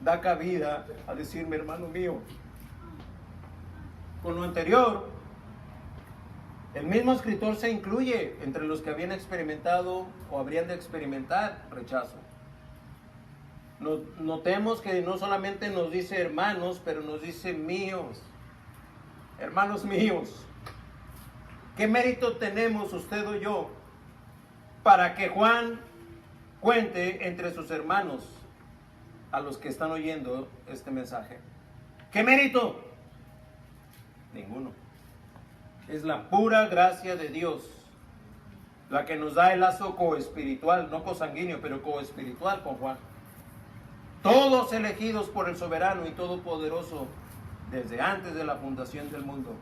da cabida a decirme, hermano mío. Con lo anterior, el mismo escritor se incluye entre los que habían experimentado o habrían de experimentar rechazo. Notemos que no solamente nos dice hermanos, pero nos dice míos. Hermanos míos, ¿qué mérito tenemos usted o yo para que Juan cuente entre sus hermanos a los que están oyendo este mensaje? ¿Qué mérito? Ninguno. Es la pura gracia de Dios la que nos da el lazo coespiritual, no cosanguíneo, pero coespiritual con Juan. Todos elegidos por el soberano y todopoderoso desde antes de la fundación del mundo.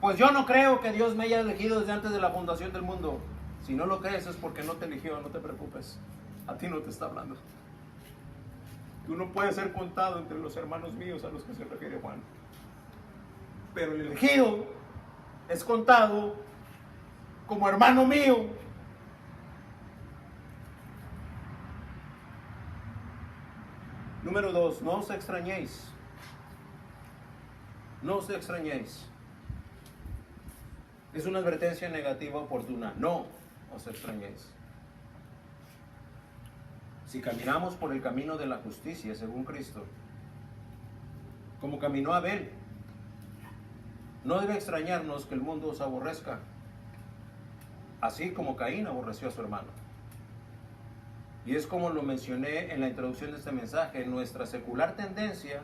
Pues yo no creo que Dios me haya elegido desde antes de la fundación del mundo. Si no lo crees es porque no te eligió, no te preocupes. A ti no te está hablando. Tú no puedes ser contado entre los hermanos míos a los que se refiere Juan. Pero el elegido es contado como hermano mío. Número 2, no os extrañéis No os extrañéis. Es una advertencia negativa oportuna. No os extrañéis. Si caminamos por el camino de la justicia según Cristo, como caminó Abel, no debe extrañarnos que el mundo os aborrezca, así como Caín aborreció a su hermano. Y es como lo mencioné en la introducción de este mensaje, nuestra secular tendencia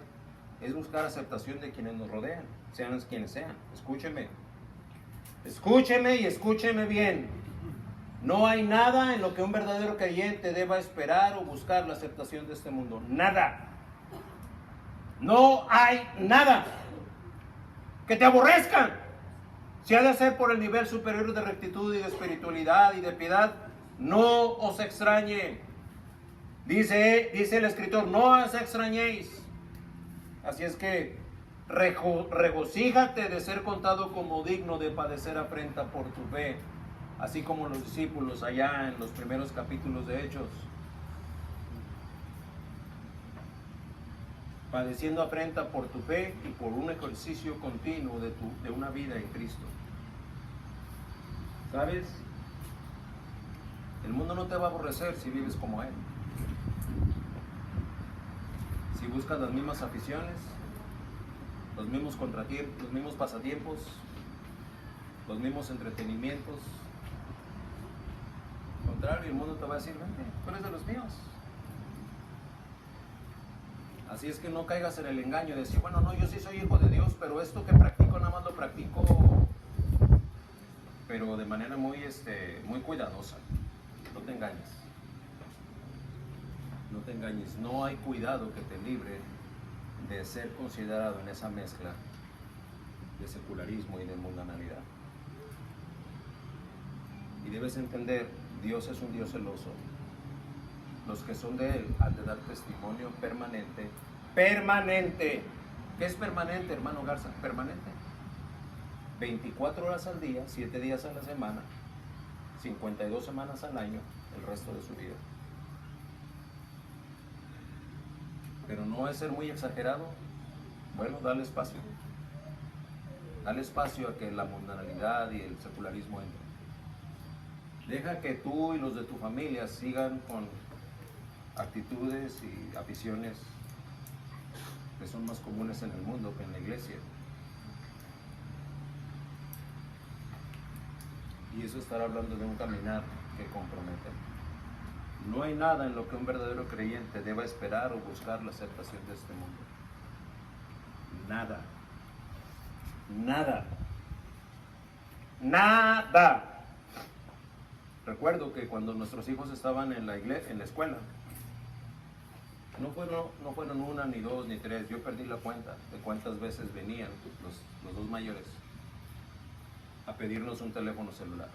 es buscar aceptación de quienes nos rodean, sean quienes sean. Escúcheme y escúcheme bien. No hay nada en lo que un verdadero creyente deba esperar o buscar la aceptación de este mundo. Nada. No hay nada que te aborrezcan. Si ha de ser por el nivel superior de rectitud y de espiritualidad y de piedad, no os extrañe. Dice el escritor, no os extrañéis. Así es que regocíjate de ser contado como digno de padecer afrenta por tu fe, así como los discípulos allá en los primeros capítulos de Hechos, padeciendo afrenta por tu fe y por un ejercicio continuo de una vida en Cristo. ¿Sabes? El mundo no te va a aborrecer si vives como Él. Si buscas las mismas aficiones, los mismos contratiempos, los mismos pasatiempos, los mismos entretenimientos. Al contrario, el mundo te va a decir, vente, tú eres de los míos. Así es que no caigas en el engaño de decir, bueno, no, yo sí soy hijo de Dios, pero esto que practico nada más lo practico, pero de manera muy cuidadosa. No te engañes. No te engañes. No hay cuidado que te libre de ser considerado en esa mezcla de secularismo y de mundanalidad. Y debes entender, Dios es un Dios celoso. Los que son de Él han de dar testimonio permanente. ¡Permanente! ¿Qué es permanente, hermano Garza? Permanente. 24 horas al día, 7 días a la semana, 52 semanas al año, el resto de su vida. Pero no es ser muy exagerado. Bueno, dale espacio. Dale espacio a que la mundanalidad y el secularismo entren. Deja que tú y los de tu familia sigan con actitudes y aficiones que son más comunes en el mundo que en la iglesia. Y eso estará hablando de un caminar que compromete. No hay nada en lo que un verdadero creyente deba esperar o buscar la aceptación de este mundo. Nada. Nada. Nada. Recuerdo que cuando nuestros hijos estaban en la escuela, no fueron una, ni dos, ni tres. Yo perdí la cuenta de cuántas veces venían los dos mayores a pedirnos un teléfono celular.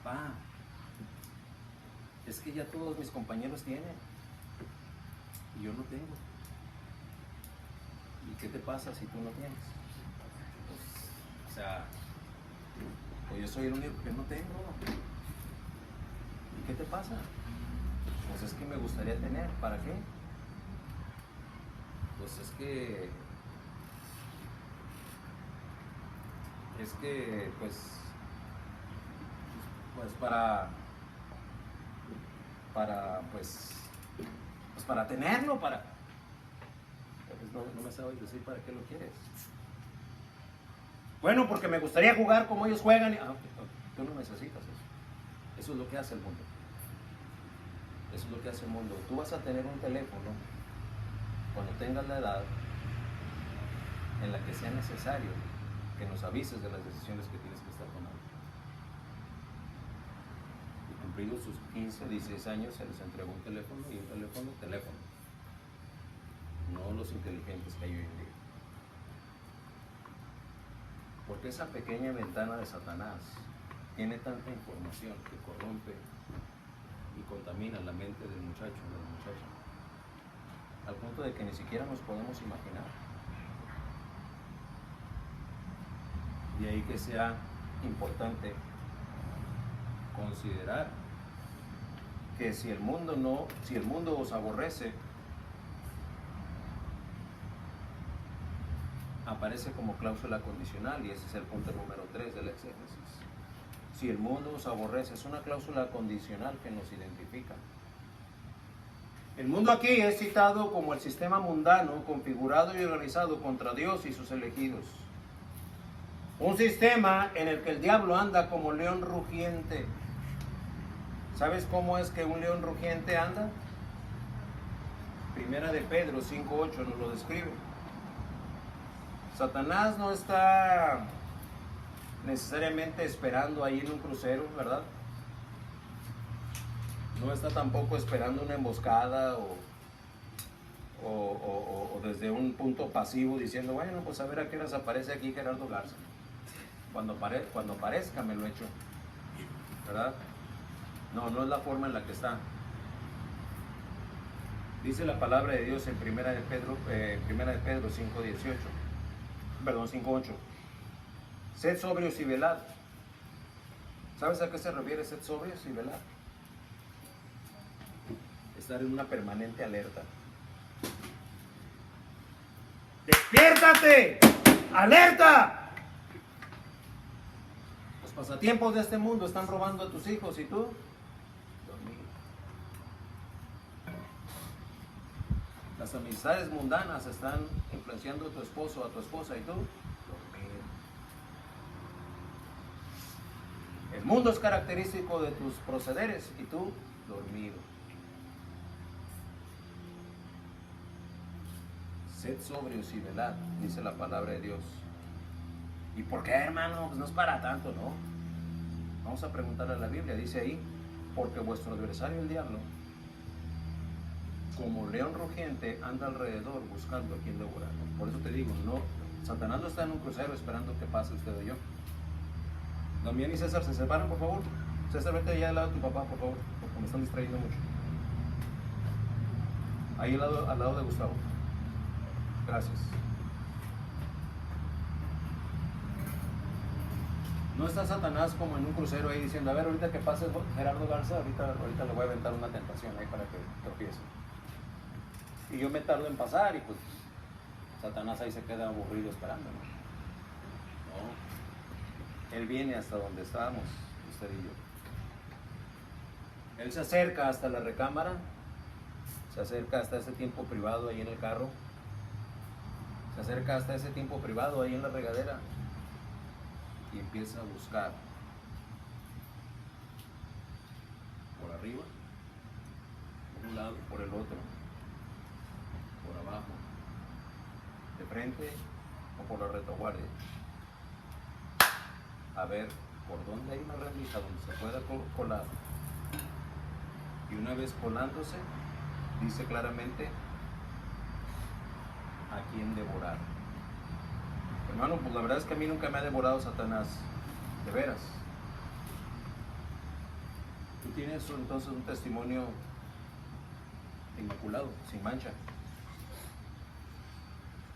Pa, es que ya todos mis compañeros tienen y yo no tengo. ¿Y qué te pasa si tú no tienes? Pues, o sea, pues yo soy el único que no tengo. ¿Y qué te pasa? Pues es que me gustaría tener. ¿Para qué? Pues es que para tenerlo, pues no me sabes decir para qué lo quieres. Bueno, porque me gustaría jugar como ellos juegan. Tú no necesitas eso. Eso es lo que hace el mundo. Eso es lo que hace el mundo. Tú vas a tener un teléfono cuando tengas la edad en la que sea necesario que nos avises de las decisiones que tienes que estar tomando. Y cumplidos sus 15 o 16 años se les entregó un teléfono y un teléfono. No los inteligentes que hay hoy en día. Porque esa pequeña ventana de Satanás tiene tanta información que corrompe y contamina la mente del muchacho o de la muchacha, al punto de que ni siquiera nos podemos imaginar. De ahí que sea importante considerar que si el mundo os aborrece, aparece como cláusula condicional y ese es el punto número 3 del exégesis. Si el mundo os aborrece, es una cláusula condicional que nos identifica. El mundo aquí es citado como el sistema mundano, configurado y organizado contra Dios y sus elegidos. Un sistema en el que el diablo anda como león rugiente. ¿Sabes cómo es que un león rugiente anda? Primera de Pedro 5:8 nos lo describe. Satanás no está necesariamente esperando ahí en un crucero, ¿verdad? No está tampoco esperando una emboscada o desde un punto pasivo diciendo, bueno, pues a ver a qué horas aparece aquí Gerardo Garza. Cuando aparezca me lo echo, ¿verdad? No es la forma en la que está. Dice la palabra de Dios en Primera de Pedro 5:18, perdón, 5:8. Sed sobrios y velad. ¿Sabes a qué se refiere sed sobrios y velad? Estar en una permanente alerta. ¡Despiértate! ¡Alerta! Los pasatiempos de este mundo están robando a tus hijos y tú dormir. Las amistades mundanas están influenciando a tu esposo, a tu esposa y tú dormir. El mundo es característico de tus procederes y tú dormido. Sed sobrios y velad, dice la palabra de Dios. ¿Y por qué, hermano? Pues no es para tanto, ¿no? Vamos a preguntarle a la Biblia, dice ahí, porque vuestro adversario el diablo, como león rugiente, anda alrededor buscando a quien devorar. Por eso te digo, no, Satanás no está en un crucero esperando que pase usted o yo. Damián y César, ¿se separan, por favor? César, vete allá al lado de tu papá, por favor, porque me están distrayendo mucho. Ahí al lado de Gustavo. Gracias. No está Satanás como en un crucero ahí diciendo, a ver, ahorita que pase Gerardo Garza, ahorita le voy a aventar una tentación ahí para que tropiece. Y yo me tardo en pasar y pues Satanás ahí se queda aburrido esperando, ¿no? Él viene hasta donde estábamos, usted y yo. Él se acerca hasta la recámara, se acerca hasta ese tiempo privado ahí en el carro, se acerca hasta ese tiempo privado ahí en la regadera y empieza a buscar por arriba, por un lado, por el otro, por abajo, de frente o por la retaguardia, a ver por dónde hay una rendija donde se pueda colar. Y una vez colándose, dice claramente a quién devorar. Hermano, pues la verdad es que a mí nunca me ha devorado Satanás, de veras. Tú tienes entonces un testimonio inmaculado, sin mancha.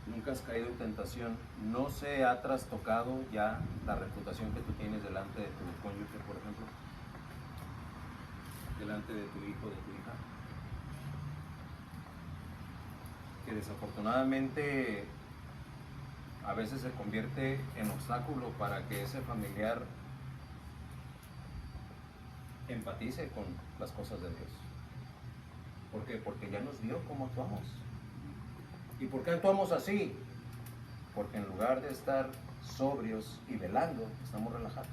Nunca has caído en tentación. No se ha trastocado ya la reputación que tú tienes delante de tu cónyuge, por ejemplo, delante de tu hijo, de tu hija, que desafortunadamente a veces se convierte en obstáculo para que ese familiar empatice con las cosas de Dios. ¿Por qué? Porque ya nos vio cómo actuamos. ¿Y por qué actuamos así? Porque en lugar de estar sobrios y velando, estamos relajados.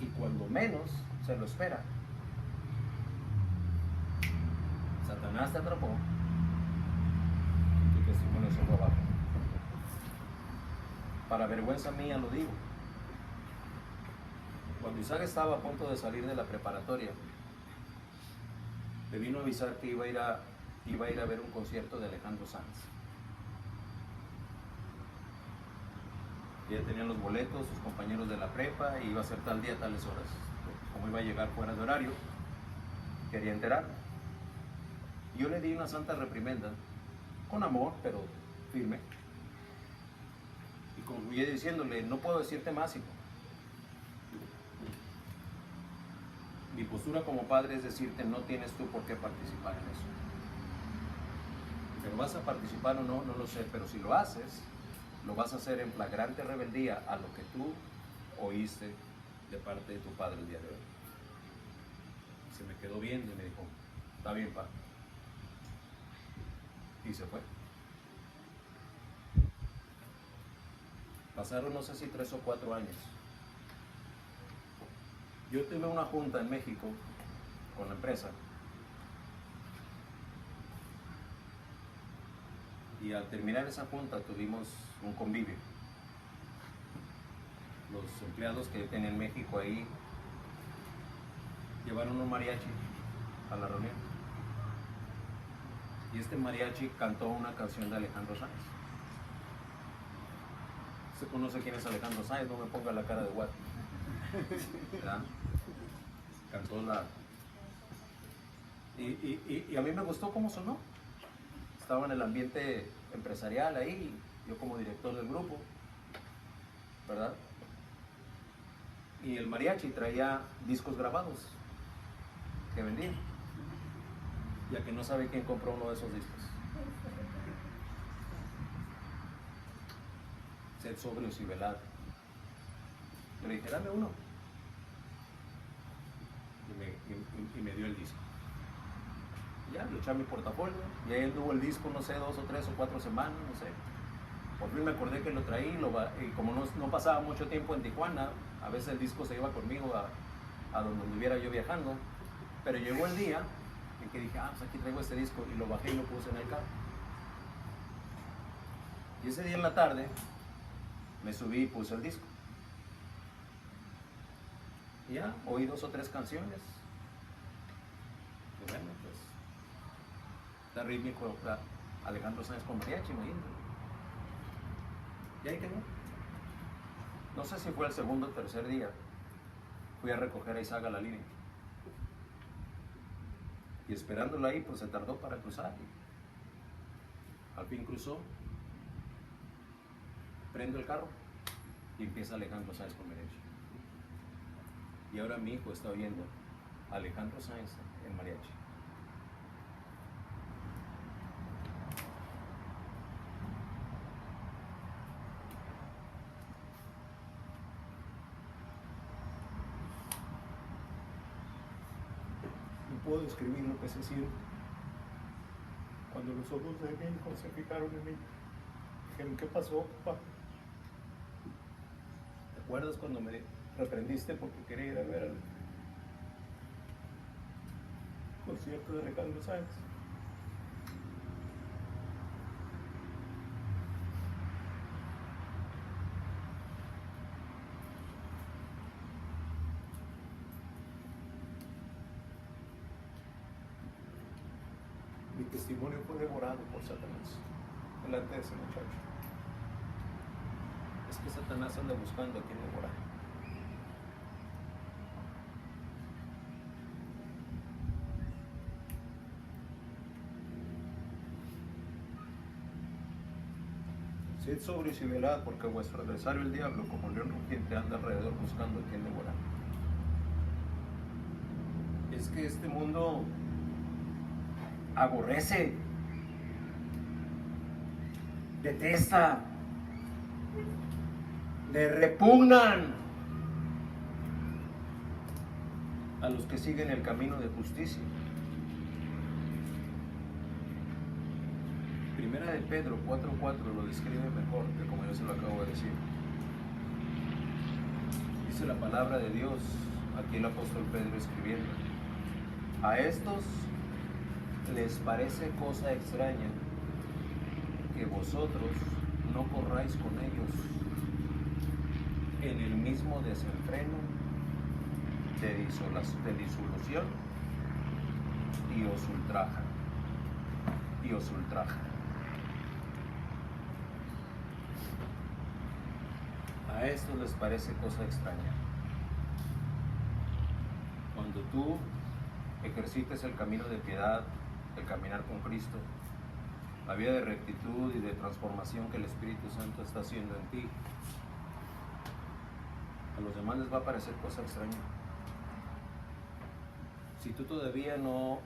Y cuando menos se lo espera, Satanás te atrapó. Tu testimonio se fue abajo. Para vergüenza mía lo digo. Cuando Isaac estaba a punto de salir de la preparatoria, le vino a avisar que iba a ir a ver un concierto de Alejandro Sanz. Ya tenían los boletos, sus compañeros de la prepa, y iba a ser tal día, tales horas. Como iba a llegar fuera de horario, quería enterarme. Yo le di una santa reprimenda, con amor, pero firme. Y concluí diciéndole, no puedo decirte más, hijo. Mi postura como padre es decirte, no tienes tú por qué participar en eso. Que no vas a participar o no, no lo sé, pero si lo haces, lo vas a hacer en flagrante rebeldía a lo que tú oíste de parte de tu padre el día de hoy. Se me quedó viendo y me dijo, está bien, pa. Y se fue. Pasaron no sé si 3 o 4 años. Yo tuve una junta en México con la empresa. Y al terminar esa junta tuvimos un convivio. Los empleados que tenían México ahí llevaron un mariachi a la reunión. Y este mariachi cantó una canción de Alejandro Sanz. ¿Se conoce quién es Alejandro Sanz? No me ponga la cara de guapo. ¿Verdad? Cantó la... Y a mí me gustó cómo sonó. Estaba en el ambiente empresarial ahí, yo como director del grupo, ¿verdad? Y el mariachi traía discos grabados que vendía, ya que no sabe quién compró uno de esos discos. Sed sobrios y velad. Le dije, dame uno. Y me dio el disco. Ya, lo eché a mi portafolio, y ahí anduvo el disco, no sé, 2 o 3 o 4 semanas, no sé. Por fin me acordé que lo traí, y como no pasaba mucho tiempo en Tijuana, a veces el disco se iba conmigo a donde estuviera yo viajando, pero llegó el día en que dije, pues aquí traigo este disco, y lo bajé y lo puse en el carro. Y ese día en la tarde, me subí y puse el disco. Y ya, oí 2 o 3 canciones. Y bueno, pues... está rítmico, Alejandro Sanz con mariachi, imagínate. Y ahí quedó. No sé si fue el segundo o tercer día. Fui a recoger a Isaac a la línea. Y esperándolo ahí, pues se tardó para cruzar. Al fin cruzó. Prendo el carro y empieza Alejandro Sanz con mariachi. Y ahora mi hijo está oyendo a Alejandro Sanz en mariachi. Puedo describir lo que se siente cuando los ojos de mi hijo se fijaron en mí. Dijeron, ¿qué pasó, papá? ¿Te acuerdas cuando me reprendiste porque quería ir a ver al concierto de Alejandro Sanz? Mi testimonio fue devorado por Satanás delante de ese muchacho. Es que Satanás anda buscando a quien devorar. Sed sobrios y velad, porque vuestro adversario el diablo, como león rugiente, anda alrededor buscando a quien devorar. Es que este mundo aborrece, detesta, le repugnan a los que siguen el camino de justicia. Primera de Pedro 4:4 lo describe mejor que como yo se lo acabo de decir. Dice la palabra de Dios, aquí el apóstol Pedro escribiendo: a estos les parece cosa extraña que vosotros no corráis con ellos en el mismo desenfreno de disolución y os ultrajan. A esto les parece cosa extraña. Cuando tú ejercites el camino de piedad, el caminar con Cristo, la vida de rectitud y de transformación que el Espíritu Santo está haciendo en ti, a los demás les va a parecer cosa extraña. Si tú todavía no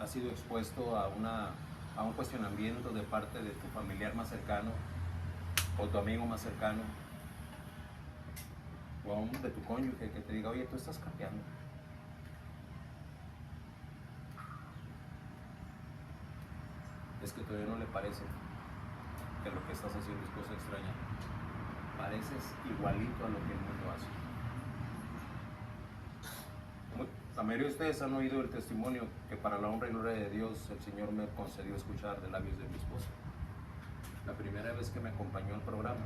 has sido expuesto a un cuestionamiento de parte de tu familiar más cercano o tu amigo más cercano o aún de tu cónyuge que te diga, oye, tú estás cambiando? Es que todavía no le parece que lo que estás haciendo es cosa extraña. Pareces igualito a lo que el mundo hace. La mayoría de ustedes han oído el testimonio que para la honra y gloria de Dios el Señor me concedió escuchar de labios de mi esposa. La primera vez que me acompañó al programa.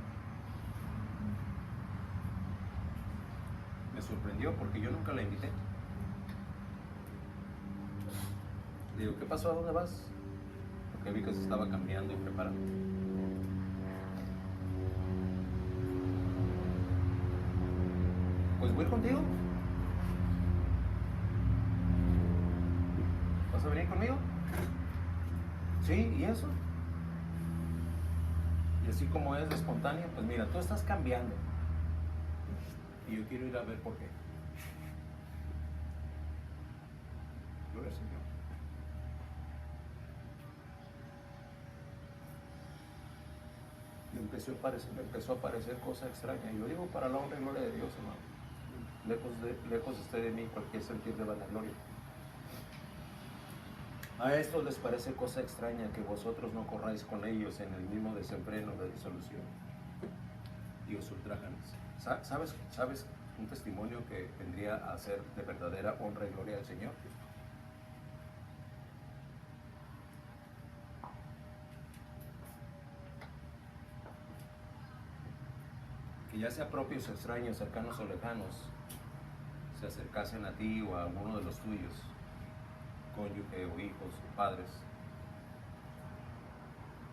Me sorprendió porque yo nunca la invité. Le digo, ¿qué pasó? ¿A dónde vas? Porque vi que se estaba cambiando y preparando. Pues voy contigo. ¿Vas a venir conmigo? Sí, ¿y eso? Y así como es de espontánea, pues mira, tú estás cambiando. Y yo quiero ir a ver por qué. Gloria al Señor. Me empezó a parecer cosa extraña. Y yo digo para la honra y gloria de Dios, hermano. Lejos esté de mí cualquier sentir de vanagloria. A estos les parece cosa extraña que vosotros no corráis con ellos en el mismo desenfreno de disolución y os ultrajan. ¿Sabes un testimonio que vendría a ser de verdadera honra y gloria al Señor? Que ya sea propios o extraños, cercanos o lejanos, se acercasen a ti o a alguno de los tuyos, cónyuge o hijos o padres,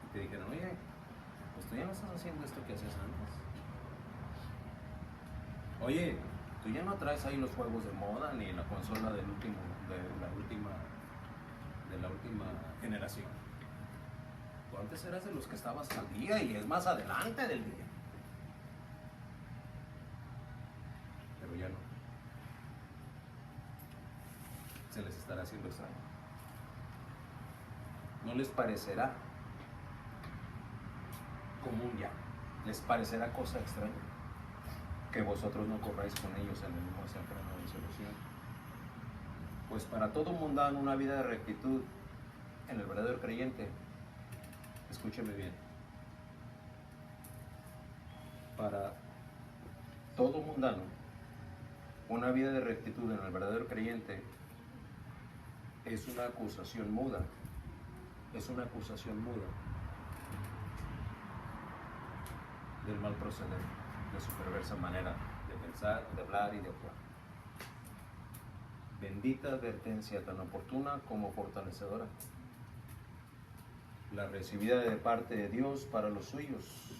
y te dijeron, oye, pues tú ya no estás haciendo esto que hacías antes. Oye, tú ya no traes ahí los juegos de moda ni la consola de la última generación. Tú antes eras de los que estabas al día y es más adelante del día. Pero ya no. Se les estará haciendo extraño. No les parecerá común ya. Les parecerá cosa extraña que vosotros no corráis con ellos en el mismo desenfreno de disolución. Pues para todo mundano una vida de rectitud en el verdadero creyente, escúcheme bien, para todo mundano una vida de rectitud en el verdadero creyente es una acusación muda, del mal proceder, de su perversa manera de pensar, de hablar y de actuar. Bendita advertencia tan oportuna como fortalecedora, la recibida de parte de Dios para los suyos.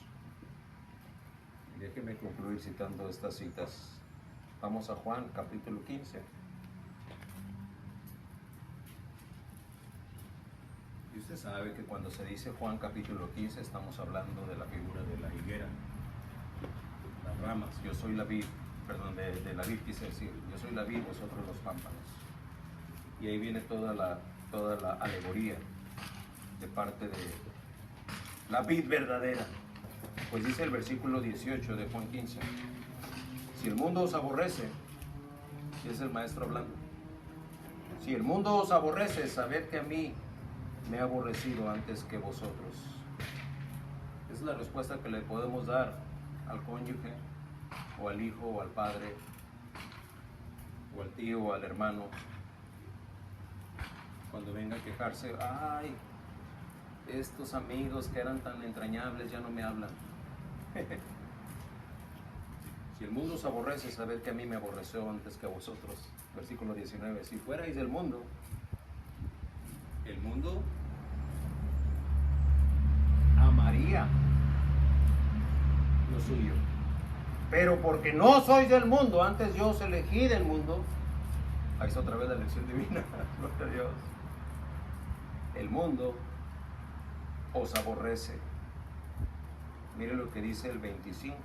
Y déjeme concluir citando estas citas. Vamos a Juan capítulo 15. Y usted sabe que cuando se dice Juan capítulo 15 estamos hablando de la figura de la higuera, las ramas. Yo soy la vid, perdón, de la vid quise decir, yo soy la vid, vosotros los pámpanos. Y ahí viene toda la alegoría de parte de la vid verdadera. Pues dice el versículo 18 de Juan 15, si el mundo os aborrece, y es el maestro hablando, si el mundo os aborrece, sabed que a mí me ha aborrecido antes que vosotros. Esa es la respuesta que le podemos dar al cónyuge, o al hijo, o al padre, o al tío, o al hermano, cuando venga a quejarse, ay, estos amigos que eran tan entrañables ya no me hablan. Si el mundo os aborrece, sabed que a mí me aborreció antes que a vosotros. Versículo 19, si fuerais del mundo, el mundo amaría lo suyo. Pero porque no sois del mundo, antes yo os elegí del mundo. Ahí está otra vez la elección divina. Gloria a Dios. El mundo os aborrece. Mire lo que dice el 25.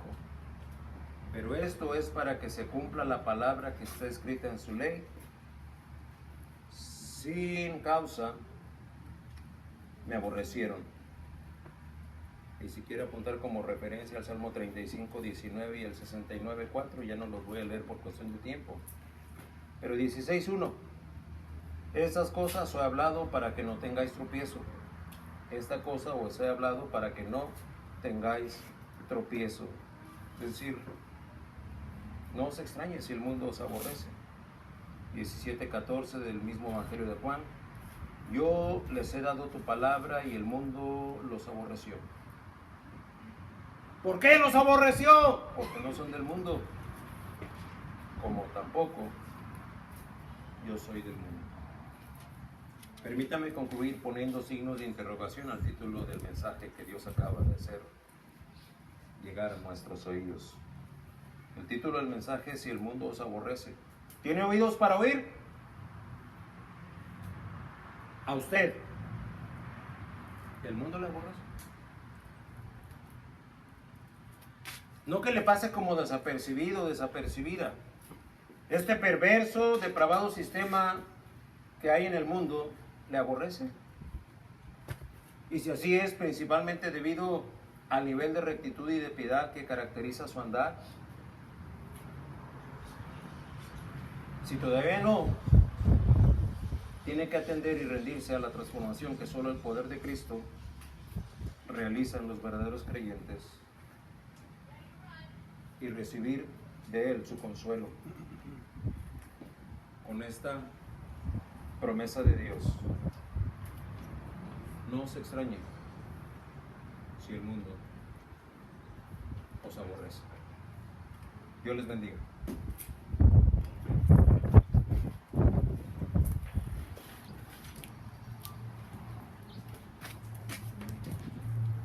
Pero esto es para que se cumpla la palabra que está escrita en su ley. sin causa me aborrecieron. Y si quiere apuntar como referencia al Salmo 35, 19 y el 69, 4, ya no los voy a leer por cuestión de tiempo. Pero 16, 1. Estas cosas os he hablado para que no tengáis tropiezo. Esta cosa os he hablado para que no tengáis tropiezo. Es decir, no os extrañe si el mundo os aborrece. 17, 14 del mismo Evangelio de Juan. Yo les he dado tu palabra y el mundo los aborreció. ¿Por qué los aborreció? Porque no son del mundo, como tampoco yo soy del mundo. Permítame concluir poniendo signos de interrogación al título del mensaje que Dios acaba de hacer llegar a nuestros oídos. El título del mensaje es: si el mundo os aborrece. ¿Tiene oídos para oír? A usted. ¿El mundo le aborrece? No que le pase como Desapercibido, desapercibida. Este perverso, depravado sistema que hay en el mundo le aborrece. Y si así es, principalmente debido al nivel de rectitud y de piedad que caracteriza su andar. Si todavía no, tiene que atender y rendirse a la transformación que solo el poder de Cristo realiza en los verdaderos creyentes y recibir de Él su consuelo. Con esta promesa de Dios, no se extrañe si el mundo os aborrece. Dios les bendiga.